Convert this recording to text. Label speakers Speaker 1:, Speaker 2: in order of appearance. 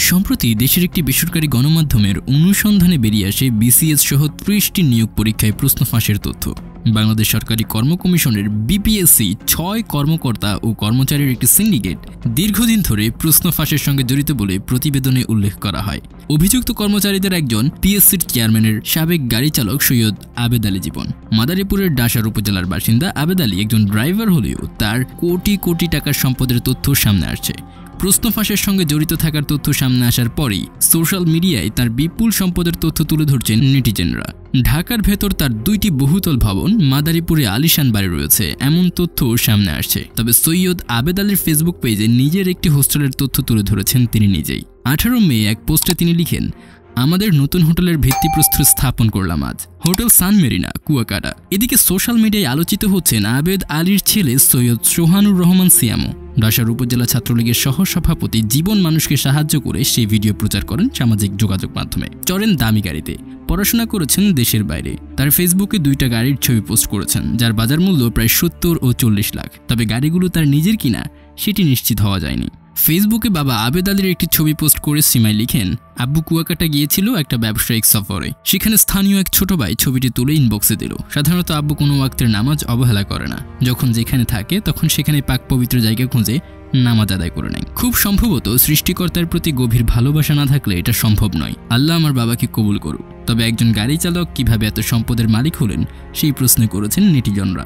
Speaker 1: সম্প্রতি দেশের একটি বেসরকারি গণমাধ্যমের অনুসন্ধানে বেরিয়ে আসে বিসিএস সহ ৩০টি নিয়োগ পরীক্ষায় প্রশ্ন ফাঁসের তথ্য। বাংলাদেশ সরকারি কর্ম কমিশনের বিপিএসসি ৬ কর্মকর্তা ও কর্মচারীর একটি সিন্ডিকেট দীর্ঘদিন ধরে প্রশ্ন ফাঁসের সঙ্গে জড়িত বলে প্রতিবেদনে উল্লেখ করা হয়। অভিযুক্ত কর্মচারীদের একজন পিএসসির চেয়ারম্যানের সাবেক গাড়ি চালক সৈয়দ আবেদ আলী জীবন। মাদারীপুরের ডাসার উপজেলার বাসিন্দা আবেদ আলী একজন ড্রাইভার হলেও তার কোটি কোটি টাকার সম্পদের তথ্য সামনে আসছে। প্রশ্ন ফাঁসের সঙ্গে জড়িত থাকার তথ্য সামনে আসার পরেই সোশ্যাল মিডিয়ায় তার বিপুল সম্পদের তথ্য তুলে ধরছেন নেটিজেনরা। ঢাকার ভেতর তার ২টি বহুতল ভবন, মাদারীপুরে আলিশান বাড়ি রয়েছে এমন তথ্য সামনে আসছে। তবে সৈয়দ আবেদ আলীর ফেসবুক পেজে নিজের একটি হোস্টেলের তথ্য তুলে ধরেছেন তিনি নিজেই। ১৮ মে এক পোস্টে তিনি লিখেন, আমাদের নতুন হোটেলের ভিত্তিপ্রস্তর স্থাপন করলাম আজ, হোটেল সান মেরিনা, কুয়াকাটা। এদিকে সোশ্যাল মিডিয়ায় আলোচিত হচ্ছেন আবেদ আলীর ছেলে সৈয়দ সোহানুর রহমান সিয়ামো। ডাসার উপজেলা ছাত্রলীগের সহসভাপতি জীবন মানুষকে সাহায্য করে সেই ভিডিও প্রচার করেন সামাজিক যোগাযোগ মাধ্যমে। চড়েন দামি গাড়িতে, পড়াশোনা করেছেন দেশের বাইরে। তার ফেসবুকে ২টা গাড়ির ছবি পোস্ট করেছেন যার বাজার মূল্য প্রায় ৭০ ও ৪০ লাখ। তবে গাড়িগুলো তার নিজের কিনা সেটি নিশ্চিত হওয়া যায়নি। ফেসবুকে বাবা আবেদ আলীর একটি ছবি পোস্ট করে সীমায় লিখেন, আব্বু কুয়াকাটা গিয়েছিল একটা ব্যবসায়িক সফরে, সেখানে স্থানীয় এক ছোট ভাই ছবিটি তুলে ইনবক্সে দিল। সাধারণত আব্বু কোনো ওয়াক্তের নামাজ অবহেলা করে না, যখন যেখানে থাকে তখন সেখানে পাক পবিত্র জায়গা খুঁজে নামাজ আদায় করে নেয়। খুব সম্ভবত সৃষ্টিকর্তার প্রতি গভীর ভালোবাসা না থাকলে এটা সম্ভব নয়। আল্লাহ আমার বাবাকে কবুল করুক। তবে একজন গাড়ি চালক কিভাবে এত সম্পদের মালিক হলেন সেই প্রশ্ন করেছেন নেটিজনরা।